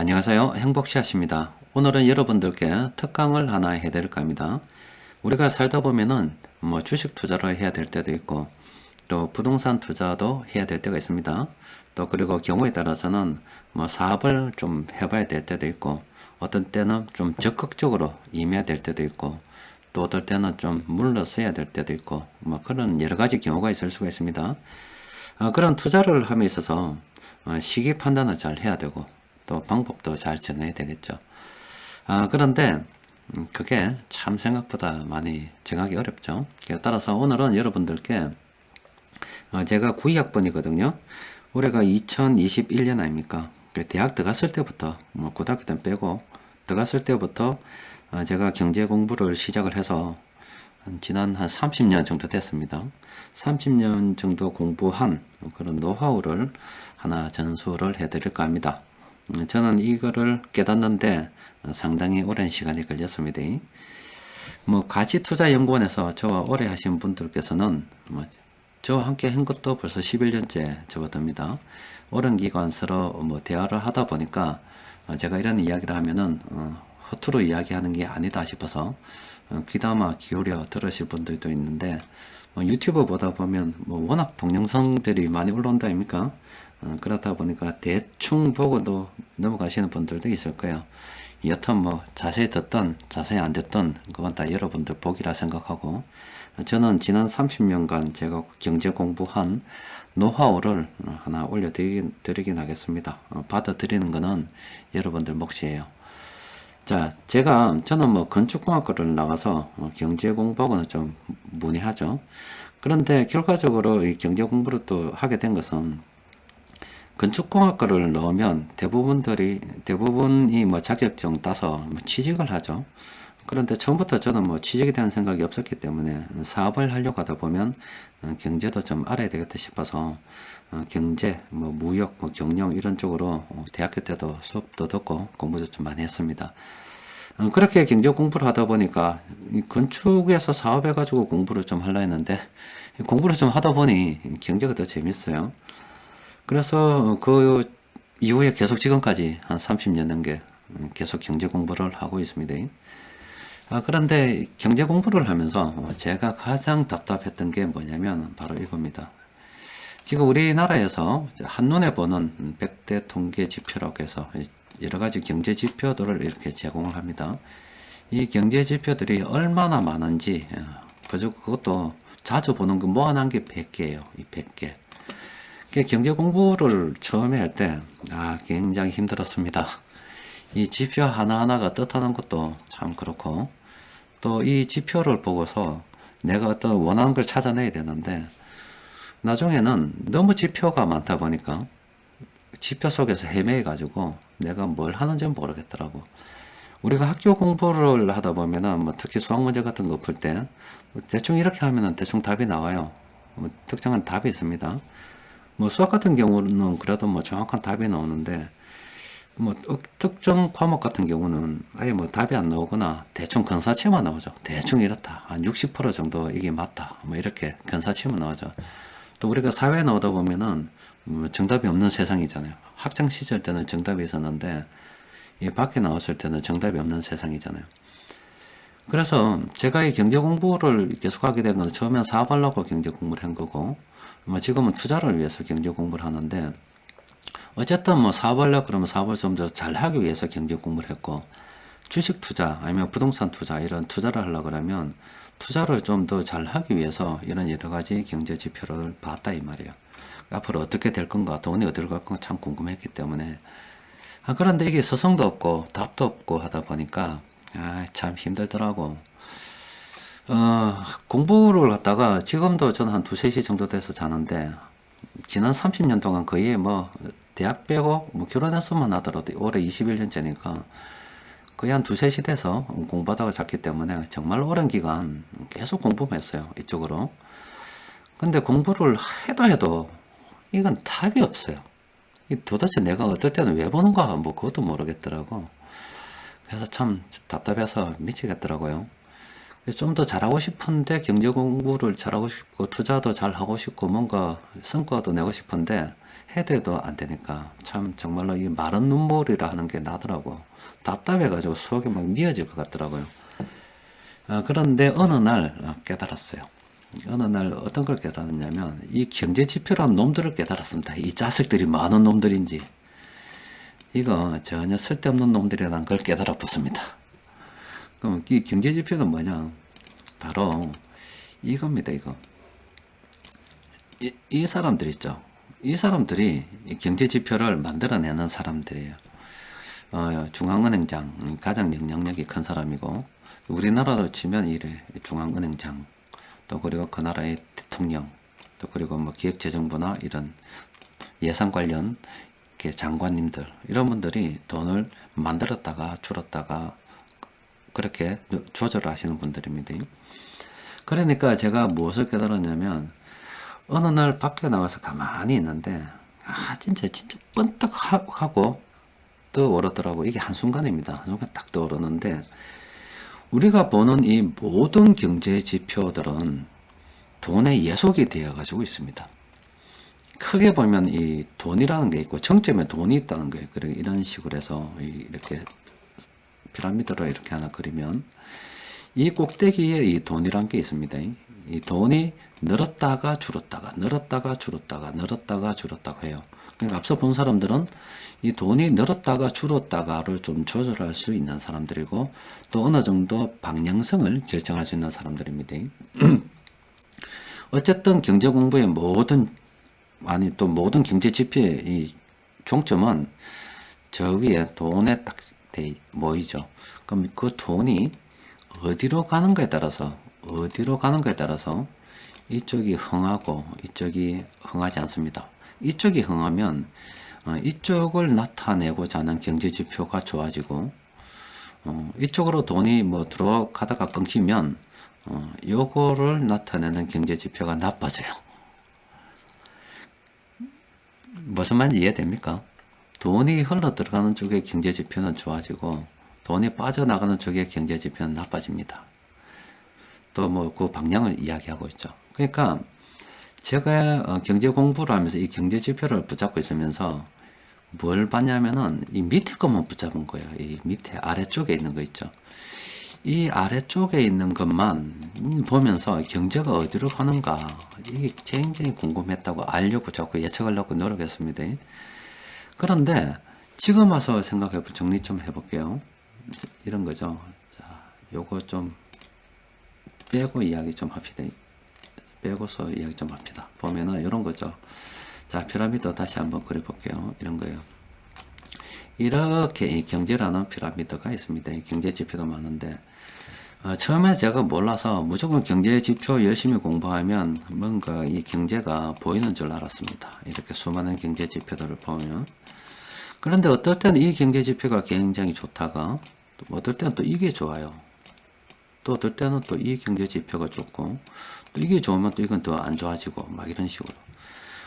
안녕하세요. 행복샷입니다. 오늘은 여러분들께 특강을 하나 해드릴까 합니다. 우리가 살다 보면은 주식 투자를 해야 될 때도 있고 또 부동산 투자도 해야 될 때가 있습니다. 또 그리고 경우에 따라서는 사업을 좀 해봐야 될 때도 있고 어떤 때는 좀 적극적으로 임해야 될 때도 있고 또 어떨 때는 좀 물러서야 될 때도 있고 그런 여러 가지 경우가 있을 수가 있습니다. 그런 투자를 함에 있어서 시기 판단을 잘 해야 되고 또 방법도 잘 정해야 되겠죠. 그런데 그게 참 생각보다 많이 정하기 어렵죠. 따라서 오늘은 여러분들께 제가 9학번이거든요. 올해가 2021년 아닙니까? 대학 들어갔을 때부터 고등학교 때 빼고 들어갔을 때부터 제가 경제 공부를 시작을 해서 지난 한 30년 정도 됐습니다. 30년 정도 공부한 그런 노하우를 하나 전수를 해드릴까 합니다. 저는 이거를 깨닫는데 상당히 오랜 시간이 걸렸습니다. 가치투자연구원에서 저와 오래 하신 분들께서는 저와 함께 한 것도 벌써 11년째 접어듭니다. 오랜 기간 서로 대화를 하다 보니까 제가 이런 이야기를 하면은 허투루 이야기하는 게 아니다 싶어서 귀담아 기울여 들으실 분들도 있는데 유튜브 보다 보면 워낙 동영상들이 많이 올라온다 아닙니까? 그렇다 보니까 대충 보고도 넘어가시는 분들도 있을 거예요. 여튼 자세히 듣던 자세히 안 듣던 그건 다 여러분들 복이라 생각하고 저는 지난 30년간 제가 경제 공부한 노하우를 하나 올려드리긴 하겠습니다. 받아들이는 거는 여러분들 몫이에요. 자, 저는 건축공학과를 나가서 경제 공부하고는 좀 무리하죠. 그런데 결과적으로 이 경제 공부를 또 하게 된 것은 건축공학과를 넣으면 대부분이 자격증 따서 취직을 하죠. 그런데 처음부터 저는 취직에 대한 생각이 없었기 때문에 사업을 하려고 하다 보면 경제도 좀 알아야 되겠다 싶어서 경제, 무역, 경영 이런 쪽으로 대학교 때도 수업도 듣고 공부도 좀 많이 했습니다. 그렇게 경제 공부를 하다 보니까 이 건축에서 사업해가지고 공부를 좀 하려 했는데 공부를 좀 하다 보니 경제가 더 재밌어요. 그래서 그 이후에 계속 지금까지 한 30년 넘게 계속 경제 공부를 하고 있습니다. 그런데 경제 공부를 하면서 제가 가장 답답했던 게 뭐냐면 바로 이겁니다. 지금 우리나라에서 한눈에 보는 100대 통계 지표라고 해서 여러 가지 경제 지표들을 이렇게 제공을 합니다. 이 경제 지표들이 얼마나 많은지 그것도 자주 보는 거 모아놓은 게 100개예요. 이 100개. 경제 공부를 처음에 할 때 굉장히 힘들었습니다. 이 지표 하나하나가 뜻하는 것도 참 그렇고 또 이 지표를 보고서 내가 어떤 원하는 걸 찾아내야 되는데 나중에는 너무 지표가 많다 보니까 지표 속에서 헤매해 가지고 내가 뭘 하는지 모르겠더라고. 우리가 학교 공부를 하다 보면은 특히 수학 문제 같은 거 풀 때 대충 이렇게 하면은 대충 답이 나와요. 특정한 답이 있습니다. 수학 같은 경우는 그래도 정확한 답이 나오는데 특정 과목 같은 경우는 아예 답이 안 나오거나 대충 근사치만 나오죠. 대충 이렇다. 한 60% 정도 이게 맞다. 이렇게 근사치만 나오죠. 또 우리가 사회에 나오다 보면은 정답이 없는 세상이잖아요. 학창 시절 때는 정답이 있었는데 이 밖에 나왔을 때는 정답이 없는 세상이잖아요. 그래서 제가 이 경제 공부를 계속하게 된 건 처음엔 사업하려고 경제 공부를 한 거고 지금은 투자를 위해서 경제 공부를 하는데 어쨌든 사업하려고 그러면 사업을 좀 더 잘하기 위해서 경제 공부를 했고 주식 투자 아니면 부동산 투자 이런 투자를 하려고 그러면 투자를 좀 더 잘하기 위해서 이런 여러 가지 경제 지표를 봤다 이 말이에요. 앞으로 어떻게 될 건가 돈이 어디로 갈 건가 참 궁금했기 때문에 그런데 이게 서성도 없고 답도 없고 하다 보니까 참 힘들더라고. 공부를 하다가 지금도 저는 한 2~3시 정도 돼서 자는데 지난 30년 동안 거의 대학 빼고 결혼했으면 하더라도 올해 21년째니까 거의 한 2~3시 돼서 공부하다가 잤기 때문에 정말 오랜 기간 계속 공부만 했어요. 이쪽으로. 근데 공부를 해도 이건 답이 없어요. 도대체 내가 어떨 때는 왜 보는가 그것도 모르겠더라고. 그래서 참 답답해서 미치겠더라고요. 좀 더 잘하고 싶은데 경제 공부를 잘하고 싶고 투자도 잘하고 싶고 뭔가 성과도 내고 싶은데 해도 안 되니까 참 정말로 이 마른 눈물이라 하는 게 나더라고. 답답해가지고 속이 막 미어질 것 같더라고요. 그런데 어느 날 깨달았어요. 어느 날 어떤 걸 깨달았냐면 이 경제 지표라는 놈들을 깨달았습니다. 이 자식들이 많은 놈들인지 이거 전혀 쓸데없는 놈들이라는 걸 깨달아 붙습니다. 그럼 이 경제 지표는 뭐냐? 바로 이겁니다. 이거 이 사람들 있죠. 이 사람들이 이 경제 지표를 만들어내는 사람들이에요. 중앙은행장 가장 영향력이 큰 사람이고 우리나라로 치면 이래 중앙은행장 또 그리고 그 나라의 대통령 또 그리고 뭐 기획재정부나 이런 예산 관련 장관님들 이런 분들이 돈을 만들었다가 줄었다가 그렇게 조절을 하시는 분들입니다. 그러니까 제가 무엇을 깨달았냐면 어느 날 밖에 나가서 가만히 있는데 진짜 번뜩 하고 떠오르더라고. 이게 한순간입니다. 한순간 딱 떠오르는데 우리가 보는 이 모든 경제 지표들은 돈의 예속이 되어 가지고 있습니다. 크게 보면 이 돈이라는 게 있고 정점에 돈이 있다는 거예요. 그래 이런 식으로 해서 이렇게 피라미드로 이렇게 하나 그리면 이 꼭대기에 이 돈이란 게 있습니다. 이 돈이 늘었다가 줄었다가 늘었다가 줄었다가 늘었다가 줄었다고 해요. 그러니까 앞서 본 사람들은 이 돈이 늘었다가 줄었다가를 좀 조절할 수 있는 사람들이고 또 어느 정도 방향성을 결정할 수 있는 사람들입니다. 어쨌든 경제 공부의 모든 경제 지표의 이 종점은 저 위에 돈에 딱 모이죠. 그럼 그 돈이 어디로 가는가에 따라서 이쪽이 흥하고 이쪽이 흥하지 않습니다. 이쪽이 흥하면 이쪽을 나타내고자 하는 경제 지표가 좋아지고 이쪽으로 돈이 뭐 들어가다가 끊기면 요거를 나타내는 경제 지표가 나빠져요. 무슨 말인지 이해됩니까? 돈이 흘러 들어가는 쪽의 경제 지표는 좋아지고 돈이 빠져나가는 쪽의 경제 지표는 나빠집니다. 또 뭐 그 방향을 이야기하고 있죠. 그러니까 제가 경제 공부를 하면서 이 경제 지표를 붙잡고 있으면서 뭘 봤냐면은 이 밑에 것만 붙잡은 거예요. 이 밑에 아래쪽에 있는 거 있죠. 이 아래쪽에 있는 것만 보면서 경제가 어디로 가는가 이게 굉장히 궁금했다고 알려고 자꾸 예측하려고 노력했습니다. 그런데 지금 와서 정리 좀 해볼게요. 이런 거죠. 자, 요거 좀 빼고 이야기 좀 합시다. 빼고서 이야기 좀 합시다. 보면은 이런 거죠. 자, 피라미드 다시 한번 그려볼게요. 이런 거예요. 이렇게 이 경제라는 피라미드가 있습니다. 경제 지표도 많은데 처음에 제가 몰라서 무조건 경제 지표 열심히 공부하면 뭔가 이 경제가 보이는 줄 알았습니다. 이렇게 수많은 경제 지표들을 보면. 그런데 어떨 때는 이 경제 지표가 굉장히 좋다가 또 어떨 때는 또 이게 좋아요. 또 어떨 때는 또 이 경제 지표가 좋고 또 이게 좋으면 또 이건 더 안 좋아지고 막 이런 식으로.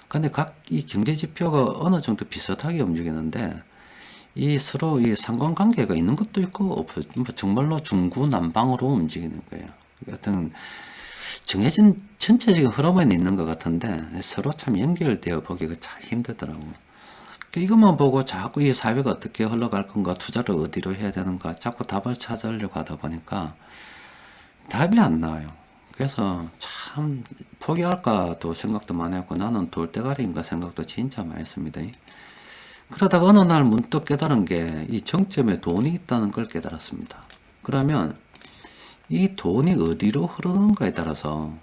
근데 각 이 경제 지표가 어느 정도 비슷하게 움직이는데 이 서로 이 상관관계가 있는 것도 있고 정말로 중구난방으로 움직이는 거예요. 여튼 정해진 전체적인 흐름은 있는 것 같은데 서로 참 연결되어 보기가 참 힘들더라고. 이것만 보고 자꾸 이 사회가 어떻게 흘러갈 건가, 투자를 어디로 해야 되는가, 자꾸 답을 찾으려고 하다 보니까 답이 안 나와요. 그래서 참 포기할까도 생각도 많이 했고 나는 돌대가리인가 생각도 진짜 많이 했습니다. 그러다가 어느 날 문득 깨달은 게 이 정점에 돈이 있다는 걸 깨달았습니다. 그러면 이 돈이 어디로 흐르는가에 따라서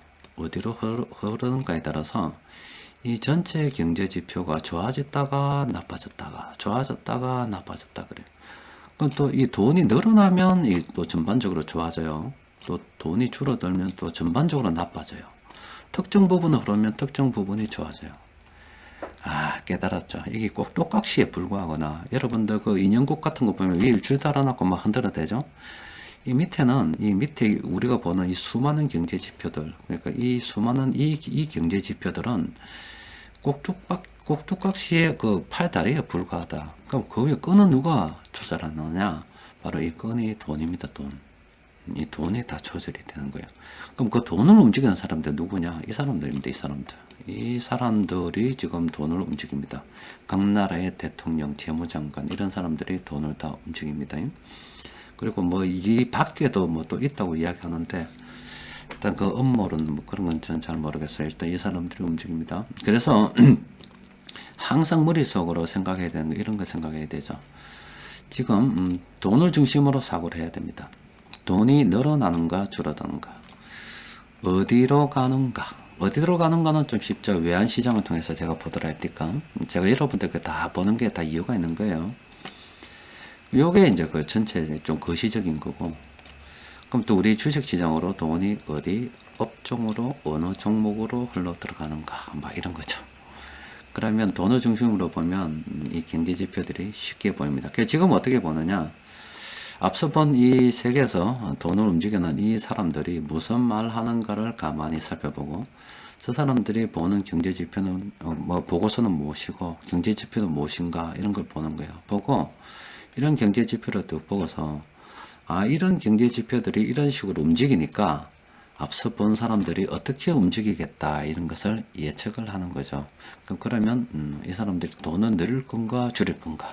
이 전체 경제 지표가 좋아졌다가 나빠졌다가 좋아졌다가 나빠졌다 그래요. 그럼 또 이 돈이 늘어나면 또 전반적으로 좋아져요. 또 돈이 줄어들면 또 전반적으로 나빠져요. 특정 부분을 흐르면 특정 부분이 좋아져요. 깨달았죠. 이게 꼭 똑각시에 불과하거나 여러분들 그 인형국 같은 거 보면 위에 줄 달아놓고 막 흔들어대죠. 이 밑에 우리가 보는 이 수많은 경제 지표들, 그러니까 이 수많은 이 경제 지표들은 꼭두각시에 그 팔다리에 불과하다. 그럼 그 위에 끈은 누가 조절하느냐? 바로 이 끈이 돈입니다. 돈. 이 돈이 다 조절이 되는 거예요. 그럼 그 돈을 움직이는 사람들 누구냐? 이 사람들입니다. 이 사람들. 이 사람들이 지금 돈을 움직입니다. 각 나라의 대통령, 재무장관 이런 사람들이 돈을 다 움직입니다. 그리고 뭐 이 밖에도 뭐 또 있다고 이야기하는데 일단 그 음모론 뭐 그런 건 저는 잘 모르겠어요. 일단 이 사람들이 움직입니다. 그래서 항상 머릿속으로 생각해야 되는 거 이런 거 생각해야 되죠. 지금 돈을 중심으로 사고를 해야 됩니다. 돈이 늘어나는가 줄어드는가 어디로 가는가 어디로 가는가는 좀 쉽죠. 외환시장을 통해서 제가 보더라 할니까 제가 여러분들 다 보는 게 다 이유가 있는 거예요. 요게 이제 그 전체 좀 거시적인 거고 그럼 또 우리 주식시장으로 돈이 어디 업종으로 어느 종목으로 흘러 들어가는가 막 이런 거죠. 그러면 돈을 중심으로 보면 이 경제지표들이 쉽게 보입니다. 그래서 지금 어떻게 보느냐 앞서 본 이 세계에서 돈을 움직이는 이 사람들이 무슨 말 하는가를 가만히 살펴보고 저 사람들이 보는 경제지표는 뭐 보고서는 무엇이고 경제지표는 무엇인가 이런 걸 보는 거예요. 보고 이런 경제지표를 쭉 보고서 아 이런 경제지표들이 이런 식으로 움직이니까 앞서 본 사람들이 어떻게 움직이겠다 이런 것을 예측을 하는 거죠. 그러면 이 사람들이 돈을 늘릴 건가 줄일 건가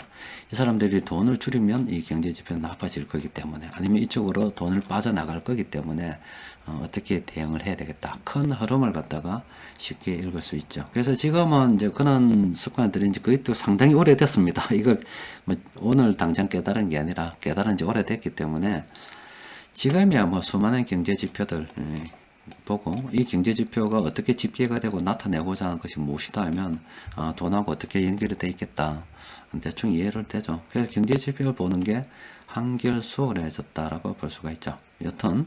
이 사람들이 돈을 줄이면 이 경제지표는 나빠질 거기 때문에 아니면 이쪽으로 돈을 빠져나갈 거기 때문에 어떻게 대응을 해야 되겠다 큰 흐름을 갖다가 쉽게 읽을 수 있죠. 그래서 지금은 이제 그런 습관들이 이제 거의 또 상당히 오래됐습니다. 이거 뭐 오늘 당장 깨달은 게 아니라 깨달은 지 오래됐기 때문에 지금이야 뭐 수많은 경제지표들 보고 이 경제지표가 어떻게 집계가 되고 나타내고자 하는 것이 무엇이다 하면 돈하고 어떻게 연결이 되어 있겠다 대충 이해를 되죠. 그래서 경제지표를 보는 게 한결수월해졌다라고 볼 수가 있죠. 여튼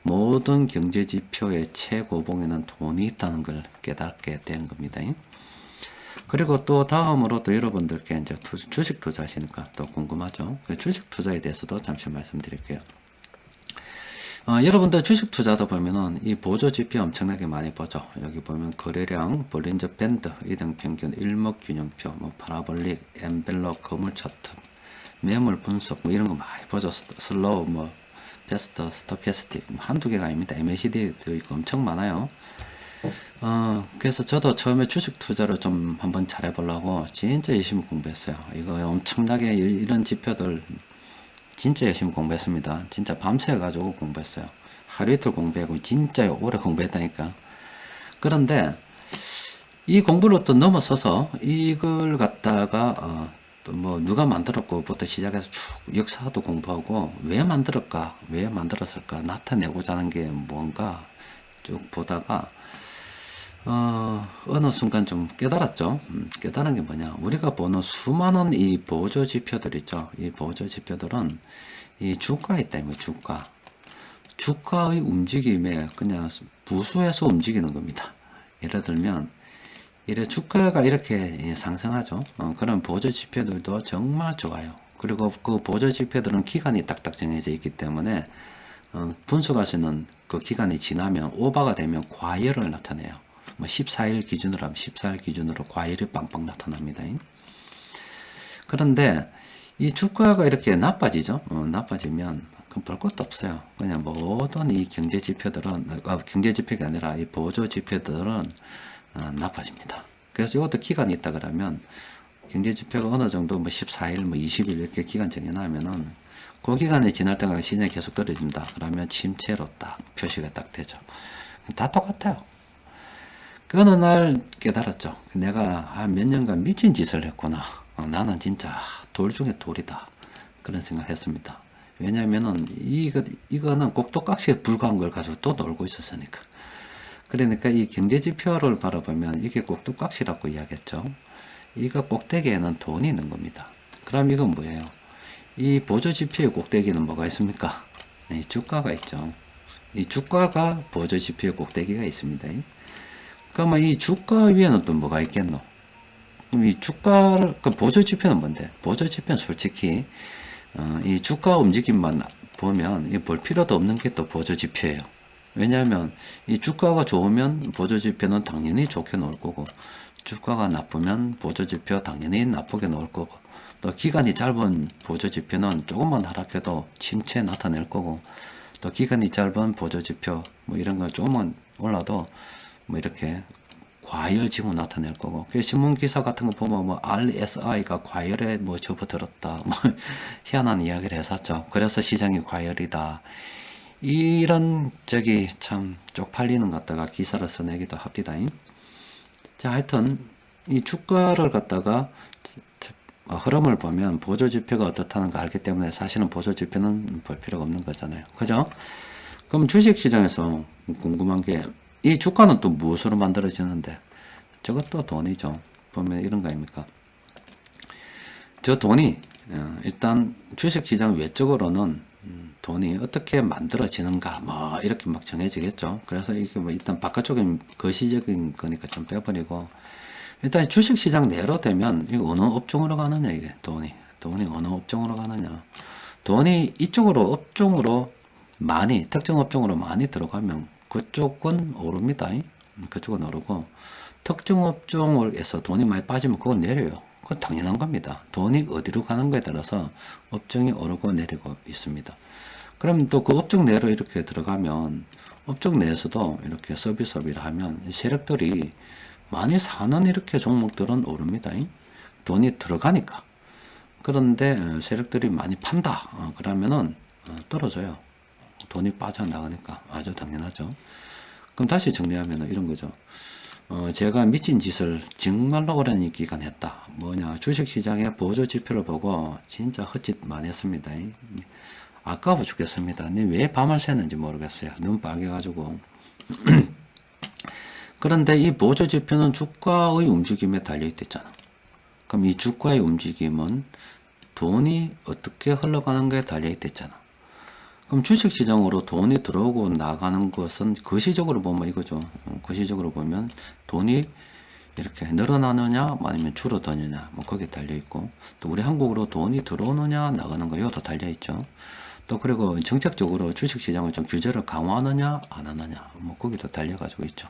모든 경제지표의 최고봉에는 돈이 있다는 걸 깨닫게 된 겁니다. 그리고 또 다음으로 또 여러분들께 이제 주식 투자하시니까 또 궁금하죠. 주식 투자에 대해서도 잠시 말씀드릴게요. 여러분들 주식 투자도 보면은 이 보조 지표 엄청나게 많이 보죠. 여기 보면 거래량, 볼린저 밴드, 이등 평균, 일목균형표, 뭐 파라볼릭, 엔벨럽, 거물 차트, 매물 분석 뭐 이런 거 많이 보죠. 슬로우, 뭐 베스트, 스토캐스틱 한두 개가 아닙니다. MACD도 있고 엄청 많아요. 그래서 저도 처음에 주식 투자를 좀 한번 잘해보려고 진짜 열심히 공부했어요. 이거 엄청나게 이런 지표들 진짜 열심히 공부했습니다. 진짜 밤새 가지고 공부했어요. 하루 이틀 공부하고 진짜 오래 공부했다니까. 그런데 이 공부를 또 넘어서서 이걸 갖다가 또 뭐 누가 만들었고부터 시작해서 쭉 역사도 공부하고 왜 만들었을까 왜 만들었을까 나타내고자 하는 게 뭔가 쭉 보다가 어느 순간 좀 깨달았죠. 깨달은 게 뭐냐. 우리가 보는 수많은 이 보조 지표들 있죠. 이 보조 지표들은 이 주가에 때문에 주가의 움직임에 그냥 부수해서 움직이는 겁니다. 예를 들면, 이래 주가가 이렇게 상승하죠. 그런 보조 지표들도 정말 좋아요. 그리고 그 보조 지표들은 기간이 딱딱 정해져 있기 때문에, 분석하시는 그 기간이 지나면 오버가 되면 과열을 나타내요. 뭐 14일 기준으로 하면 14일 기준으로 과열이 빵빵 나타납니다. 그런데 이 주가가 이렇게 나빠지죠. 나빠지면 그럼 볼 것도 없어요. 그냥 모든 이 경제 지표들은 경제 지표가 아니라 이 보조 지표들은 나빠집니다. 그래서 이것도 기간이 있다 그러면 경제 지표가 어느 정도 뭐 14일 뭐 20일 이렇게 기간 정해놓으면은 그 기간이 지날 때까지 시장이 계속 떨어진다. 그러면 침체로 딱 표시가 딱 되죠. 다 똑같아요. 그 어느 날 깨달았죠. 내가 몇 년간 미친 짓을 했구나. 나는 진짜 돌 중에 돌이다. 그런 생각을 했습니다. 왜냐면은 이거는 꼭두각시에 불과한 걸 가지고 또 놀고 있었으니까. 그러니까 이 경제지표를 바라보면 이게 꼭두각시라고 이야기했죠. 이거 꼭대기에는 돈이 있는 겁니다. 그럼 이건 뭐예요? 이 보조지표의 꼭대기는 뭐가 있습니까? 이 주가가 있죠. 이 주가가 보조지표의 꼭대기가 있습니다. 그러면 이 주가 위에는 또 뭐가 있겠노? 그럼 이 주가를, 그 보조지표는 뭔데? 보조지표는 솔직히, 이 주가 움직임만 보면 볼 필요도 없는 게 또 보조지표예요. 왜냐하면 이 주가가 좋으면 보조지표는 당연히 좋게 나올 거고, 주가가 나쁘면 보조지표 당연히 나쁘게 나올 거고, 또 기간이 짧은 보조지표는 조금만 하락해도 침체 나타낼 거고, 또 기간이 짧은 보조지표 뭐 이런 거 조금만 올라도 뭐 이렇게 과열지고 나타낼 거고, 그 신문 기사 같은 거 보면 뭐 RSI가 과열에 뭐 접어들었다 뭐 희한한 이야기를 했었죠. 그래서 시장이 과열이다, 이런 저기 참 쪽팔리는 것 갖다가 기사를 써내기도 합니다. 자, 하여튼 이 주가를 갖다가 흐름을 보면 보조지표가 어떻다는 거 알기 때문에 사실은 보조지표는 볼 필요가 없는 거잖아요. 그죠? 그럼 주식시장에서 궁금한 게, 이 주가는 또 무엇으로 만들어지는데? 저것도 돈이죠. 보면 이런 거 아닙니까? 저 돈이 일단 주식시장 외적으로는 돈이 어떻게 만들어지는가 뭐 이렇게 막 정해지겠죠. 그래서 이게 뭐 일단 바깥쪽인 거시적인 거니까 좀 빼버리고, 일단 주식시장 내로 되면 이거 어느 업종으로 가느냐, 이게 돈이 어느 업종으로 가느냐. 돈이 이쪽으로 업종으로 많이, 특정 업종으로 많이 들어가면 그쪽은 오릅니다. 그쪽은 오르고, 특정 업종에서 돈이 많이 빠지면 그건 내려요. 그건 당연한 겁니다. 돈이 어디로 가는 거에 따라서 업종이 오르고 내리고 있습니다. 그럼 또 그 업종 내로 이렇게 들어가면 업종 내에서도 이렇게 서비스업을 하면 세력들이 많이 사는 이렇게 종목들은 오릅니다. 돈이 들어가니까. 그런데 세력들이 많이 판다 그러면은 떨어져요. 돈이 빠져나가니까. 아주 당연하죠. 그럼 다시 정리하면 이런 거죠. 제가 미친 짓을 정말로 오랜 기간 했다. 뭐냐, 주식시장의 보조지표를 보고 진짜 헛짓 많이 했습니다. 아까워 죽겠습니다. 왜 밤을 새는지 모르겠어요. 눈 빨개가지고. 그런데 이 보조지표는 주가의 움직임에 달려있댔잖아. 그럼 이 주가의 움직임은 돈이 어떻게 흘러가는 게 달려있댔잖아. 그럼 주식시장으로 돈이 들어오고 나가는 것은 거시적으로 보면 이거죠. 거시적으로 보면 돈이 이렇게 늘어나느냐 아니면 줄어드느냐 뭐 거기에 달려있고, 또 우리 한국으로 돈이 들어오느냐 나가는 거 이것도 달려있죠. 또 그리고 정책적으로 주식시장을 좀 규제를 강화하느냐 안 하느냐 뭐 거기도 달려가지고 있죠.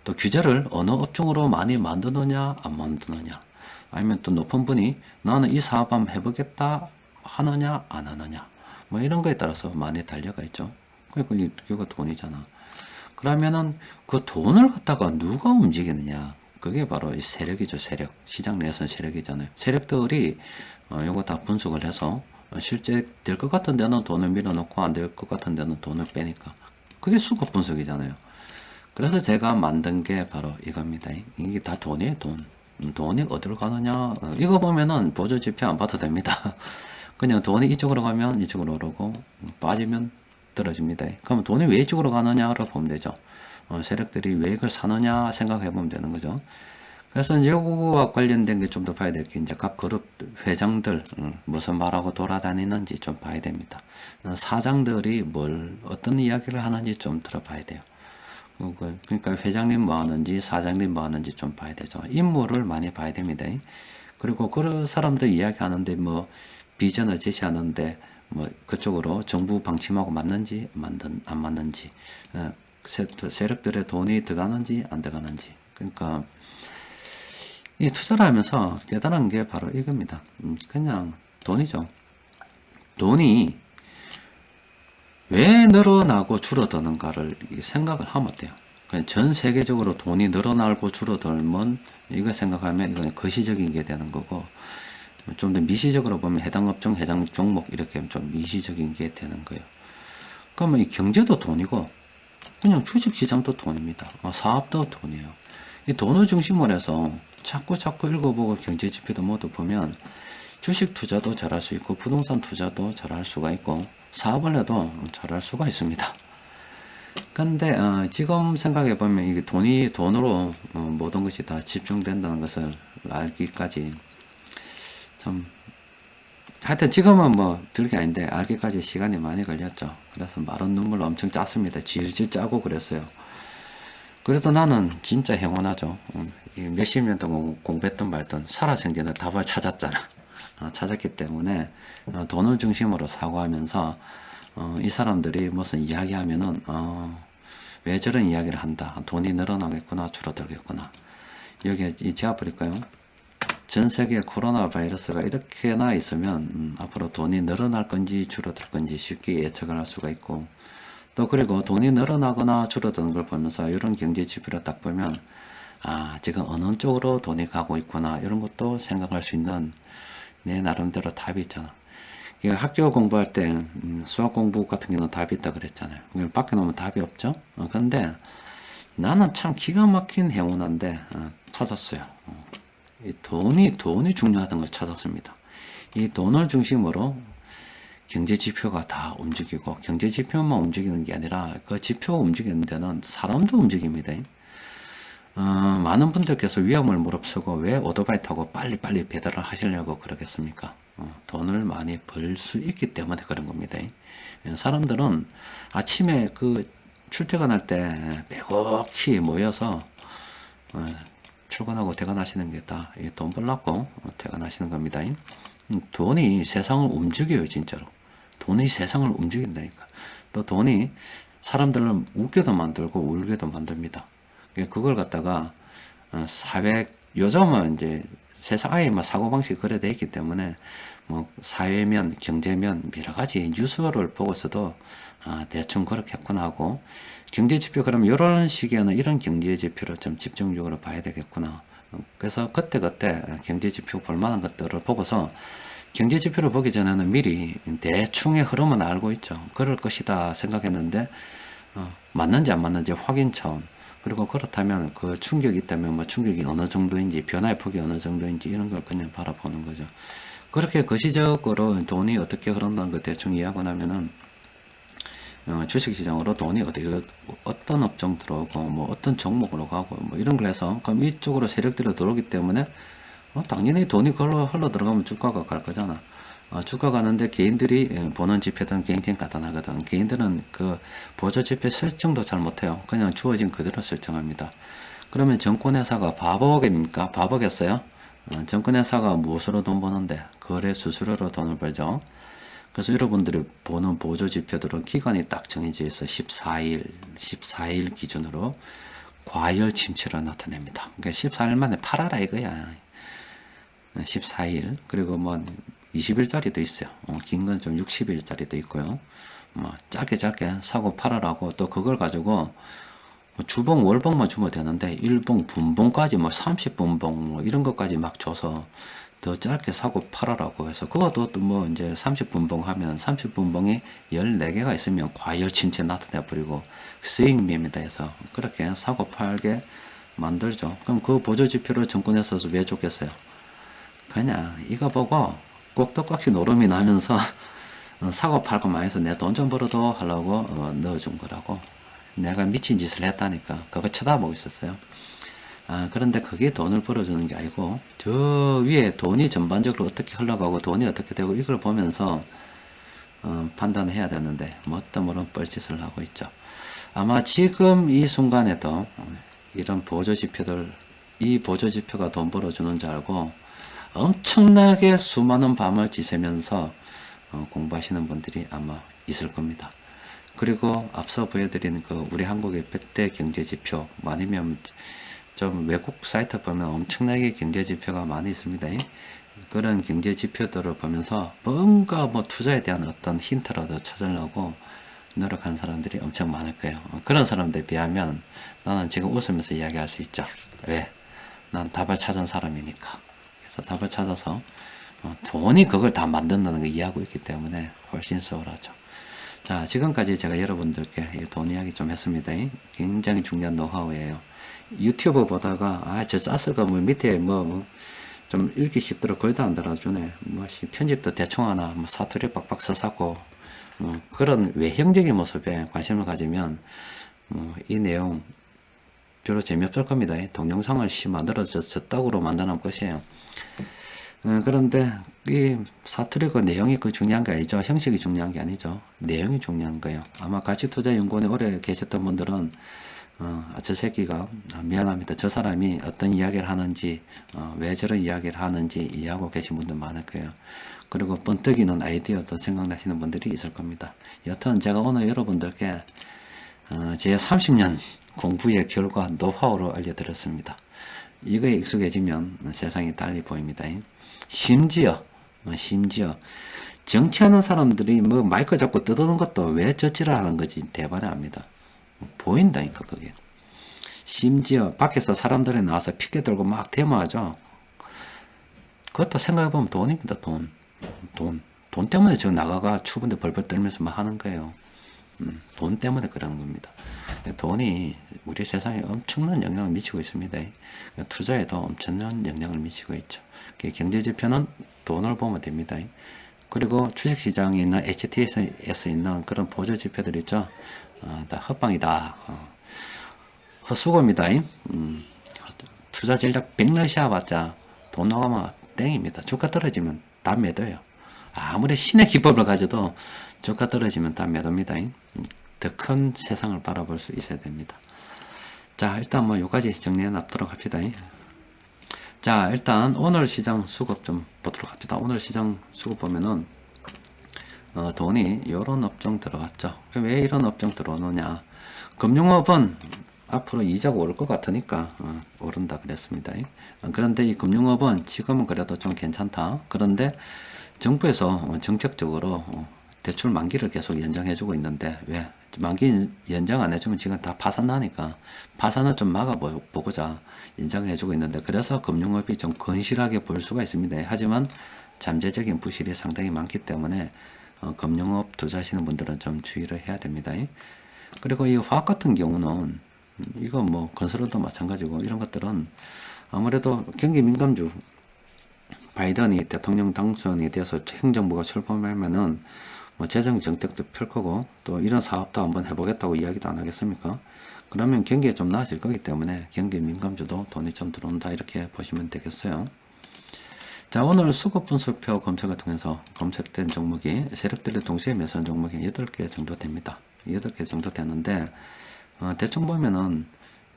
또 규제를 어느 업종으로 많이 만드느냐 안 만드느냐, 아니면 또 높은 분이 나는 이 사업 한번 해보겠다 하느냐 안 하느냐 뭐 이런 거에 따라서 많이 달려가 있죠. 그러니까 이게 돈이잖아. 그러면은 그 돈을 갖다가 누가 움직이느냐, 그게 바로 이 세력이죠. 세력. 시장 내에서는 세력이잖아요. 세력들이 요거 다 분석을 해서 실제 될 것 같은 데는 돈을 밀어넣고 안 될 것 같은 데는 돈을 빼니까 그게 수급 분석이잖아요. 그래서 제가 만든 게 바로 이겁니다. 이게 다 돈이에요. 돈이 어디로 가느냐, 이거 보면은 보조지표 안 봐도 됩니다. 그냥 돈이 이쪽으로 가면 이쪽으로 오르고 빠지면 떨어집니다. 그럼 돈이 왜 이쪽으로 가느냐를 보면 되죠. 세력들이 왜 이걸 사느냐 생각해 보면 되는 거죠. 그래서 이제 요거와 관련된 게 좀 더 봐야 될 게, 이제 각 그룹 회장들 무슨 말하고 돌아다니는지 좀 봐야 됩니다. 사장들이 어떤 이야기를 하는지 좀 들어봐야 돼요. 그러니까 회장님 뭐 하는지 사장님 뭐 하는지 좀 봐야 되죠. 인물을 많이 봐야 됩니다. 그리고 그 사람들 이야기하는데 뭐 비전을 제시하는데 뭐 그쪽으로 정부 방침하고 맞는지 안 맞는지, 세력들의 돈이 들어가는지 안 들어가는지. 그러니까 이 투자를 하면서 깨달은 게 바로 이겁니다. 그냥 돈이죠. 돈이 왜 늘어나고 줄어드는가를 생각을 하면 돼요. 전 세계적으로 돈이 늘어나고 줄어들면 이거 생각하면 이건 거시적인 게 되는 거고, 좀 더 미시적으로 보면 해당 업종, 해당 종목 이렇게 좀 미시적인 게 되는 거예요. 그러면 이 경제도 돈이고 그냥 주식시장도 돈입니다. 사업도 돈이에요. 이 돈을 중심으로 해서 자꾸 읽어보고 경제지표도 모두 보면 주식 투자도 잘할 수 있고 부동산 투자도 잘할 수가 있고 사업을 해도 잘할 수가 있습니다. 근데 지금 생각해 보면 이게 돈으로 모든 것이 다 집중된다는 것을 알기까지 좀, 하여튼 지금은 뭐 별게 아닌데 알기까지 시간이 많이 걸렸죠. 그래서 마른 눈물 엄청 짰습니다. 질질 짜고 그랬어요. 그래도 나는 진짜 행운하죠. 몇십 년 동안 공부했던 말든 살아생전에 답을 찾았잖아. 찾았기 때문에 돈을 중심으로 사고하면서 이 사람들이 무슨 이야기하면은 왜 저런 이야기를 한다. 돈이 늘어나겠구나, 줄어들겠구나. 여기에 제가 버릴까요? 전 세계 코로나 바이러스가 이렇게나 있으면 앞으로 돈이 늘어날 건지 줄어들 건지 쉽게 예측을 할 수가 있고, 또 그리고 돈이 늘어나거나 줄어드는 걸 보면서 이런 경제 지표를 딱 보면 지금 어느 쪽으로 돈이 가고 있구나 이런 것도 생각할 수 있는 내 나름대로 답이 있잖아. 학교 공부할 때 수학 공부 같은 경우는 답이 있다 그랬잖아요. 밖에 나오면 답이 없죠. 근데 나는 참 기가 막힌 행운한데 찾았어요. 이 돈이 중요하다는 걸 찾았습니다. 이 돈을 중심으로 경제 지표가 다 움직이고, 경제 지표만 움직이는 게 아니라 그 지표 움직이는 데는 사람도 움직입니다. 많은 분들께서 위험을 무릅쓰고 왜 오토바이 타고 빨리빨리 배달을 하시려고 그러겠습니까? 돈을 많이 벌 수 있기 때문에 그런 겁니다. 사람들은 아침에 그 출퇴근할 때 빼곡히 모여서 출근하고 퇴근하시는 게 다 돈 벌려고 퇴근하시는 겁니다. 돈이 세상을 움직여요, 진짜로. 돈이 세상을 움직인다니까. 또 돈이 사람들을 웃게도 만들고 울게도 만듭니다. 그걸 갖다가 요즘은 이제 세상 아예 뭐 사고방식이 그래 돼 있기 때문에 뭐 사회면, 경제면 여러 가지 뉴스를 보고서도 대충 그렇게 했구나 하고, 경제 지표 그러면 이런 시기에는 이런 경제 지표를 좀 집중적으로 봐야 되겠구나. 그래서 그때 경제 지표 볼 만한 것들을 보고서, 경제 지표를 보기 전에는 미리 대충의 흐름은 알고 있죠. 그럴 것이다 생각했는데 맞는지 안 맞는지 확인 차원, 그리고 그렇다면 그 충격이 있다면 뭐 충격이 어느 정도인지, 변화의 폭이 어느 정도인지 이런 걸 그냥 바라보는 거죠. 그렇게 거시적으로 돈이 어떻게 흐른다는 거 대충 이해하고 나면은 주식시장으로 돈이 어떤 업종 들어오고 뭐 어떤 종목으로 가고 뭐 이런 걸 해서, 그럼 이쪽으로 세력들이 들어오기 때문에 당연히 돈이 흘러 들어가면 주가가 갈 거잖아. 주가 가는데 개인들이 보는 지표들은 굉장히 간단하거든. 개인들은 그 보조 지표 설정도 잘 못해요. 그냥 주어진 그대로 설정합니다. 그러면 증권회사가 바보겠습니까? 바보겠어요? 증권회사가 무엇으로 돈 버는데? 거래 수수료로 돈을 벌죠. 그래서 여러분들이 보는 보조 지표들은 기간이 딱 정해져 있어. 14일 기준으로 과열 침체를 나타냅니다. 그러니까 14일 만에 팔아라 이거야. 14일, 그리고 뭐 20일짜리도 있어요. 긴 건 좀 60일짜리도 있고요. 뭐 짧게 사고 팔아라고, 또 그걸 가지고 뭐 주봉, 월봉만 주면 되는데 일봉, 분봉까지 뭐 30분봉 뭐 이런 것까지 막 줘서 더 짧게 사고 팔아라고 해서, 그것도 또 뭐 이제 30분봉 하면 30분봉이 14개가 있으면 과열 침체 나타내 버리고 스윙입니다 해서 그렇게 사고 팔게 만들죠. 그럼 그 보조 지표를 정권에서 왜 줬겠어요? 그냥 이거 보고 꼭똑같이 노름이 나면서 사고 팔고 많이 해서 내 돈 좀 벌어도 하려고 넣어준 거라고. 내가 미친 짓을 했다니까 그거 쳐다보고 있었어요. 그런데 그게 돈을 벌어주는 게 아니고, 저 위에 돈이 전반적으로 어떻게 흘러가고 돈이 어떻게 되고 이걸 보면서 판단을 해야 되는데 뭐 어떤 모른 뻘짓을 하고 있죠. 아마 지금 이 순간에도 이런 보조지표들, 이 보조지표가 돈 벌어주는 줄 알고 엄청나게 수많은 밤을 지새면서 공부하시는 분들이 아마 있을 겁니다. 그리고 앞서 보여드린 그 우리 한국의 100대 경제지표, 아니면 좀 외국 사이트 보면 엄청나게 경제지표가 많이 있습니다. 그런 경제지표들을 보면서 뭔가 뭐 투자에 대한 어떤 힌트라도 찾으려고 노력한 사람들이 엄청 많을 거예요. 그런 사람들에 비하면 나는 지금 웃으면서 이야기할 수 있죠. 왜? 난 답을 찾은 사람이니까. 그래서 답을 찾아서 돈이 그걸 다 만든다는 걸 이해하고 있기 때문에 훨씬 수월하죠. 자, 지금까지 제가 여러분들께 돈 이야기 좀 했습니다. 굉장히 중요한 노하우예요. 유튜브 보다가 저 짜스가 뭐 밑에 좀 읽기 쉽도록 글도 안 달아주네, 편집도 대충 하나, 사투리 빡빡 써갖고 그런 외형적인 모습에 관심을 가지면 이 내용 별로 재미없을 겁니다. 동영상을 만들어서 저따구로 만드는 것이에요. 그런데 이 사투리가 내용이 그 중요한 게 아니죠. 형식이 중요한 게 아니죠. 내용이 중요한 거예요. 아마 가치투자연구원에 오래 계셨던 분들은 저 새끼가 미안합니다. 저 사람이 어떤 이야기를 하는지, 왜 저런 이야기를 하는지 이해하고 계신 분들 많을 거예요. 그리고 번뜩이는 아이디어도 생각나시는 분들이 있을 겁니다. 여튼 제가 오늘 여러분들께 제 30년 공부의 결과 노하우를 알려드렸습니다. 이거에 익숙해지면 세상이 달리 보입니다. 심지어 정치하는 사람들이 뭐 마이크 잡고 떠드는 것도 왜 저지를 하는 거지 대반을 합니다. 보인다니까 그게. 심지어 밖에서 사람들이 나와서 피켓 들고 막 데모하죠. 그것도 생각해보면 돈입니다. 돈 때문에 저 나가가 추운데 벌벌 떨면서 막 하는 거예요. 돈 때문에 그러는 겁니다. 돈이 우리 세상에 엄청난 영향을 미치고 있습니다. 투자에도 엄청난 영향을 미치고 있죠. 경제지표는 돈을 보면 됩니다. 그리고 주식시장에 있는 HTS에 있는 그런 보조지표들 있죠. 다 헛방이다. 헛수고입니다. 투자 전략 100날 씌워봤자 돈 나가면 땡입니다. 주가 떨어지면 다 매도예요. 아무리 신의 기법을 가져도 주가 떨어지면 다 매도입니다. 더 큰 세상을 바라볼 수 있어야 됩니다. 자, 일단 뭐 요까지 정리해 놨도록 합시다. 자, 일단 오늘 시장 수급 좀 보도록 합시다. 오늘 시장 수급 보면은 돈이 요런 업종 들어갔죠. 왜 이런 업종 들어오느냐? 금융업은 앞으로 이자가 오를 것 같으니까 오른다 그랬습니다. 그런데 이 금융업은 지금은 그래도 좀 괜찮다. 그런데 정부에서 정책적으로 대출 만기를 계속 연장해주고 있는데 왜 만기 연장 안 해주면 지금 다 파산 나니까 파산을 좀 막아보고자 연장해주고 있는데 그래서 금융업이 좀 건실하게 보일 수가 있습니다. 하지만 잠재적인 부실이 상당히 많기 때문에 금융업 투자하시는 분들은 좀 주의를 해야 됩니다. 그리고 이 화학 같은 경우는 이거 뭐 건설도 마찬가지고 이런 것들은 아무래도 경기 민감주 바이든이 대통령 당선이 돼서 행정부가 출범하면은 뭐 재정 정책도 펼 거고 또 이런 사업도 한번 해보겠다고 이야기도 안 하겠습니까? 그러면 경기가 좀 나아질 거기 때문에 경기 민감주도 돈이 좀 들어온다 이렇게 보시면 되겠어요. 자, 오늘 수급 분석표 검색을 통해서 검색된 종목이 세력들이 동시에 매수한 종목이 8개 정도 됩니다. 8개 정도 되는데 대충 보면은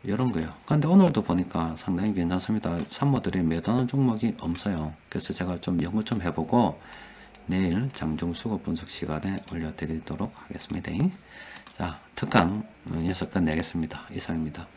이런 거예요. 근데 오늘도 보니까 상당히 괜찮습니다. 산모들이 매도하는 종목이 없어요. 그래서 제가 좀 연구 좀 해보고 내일 장중 수급 분석 시간에 올려드리도록 하겠습니다. 자, 특강 6건 내겠습니다. 이상입니다.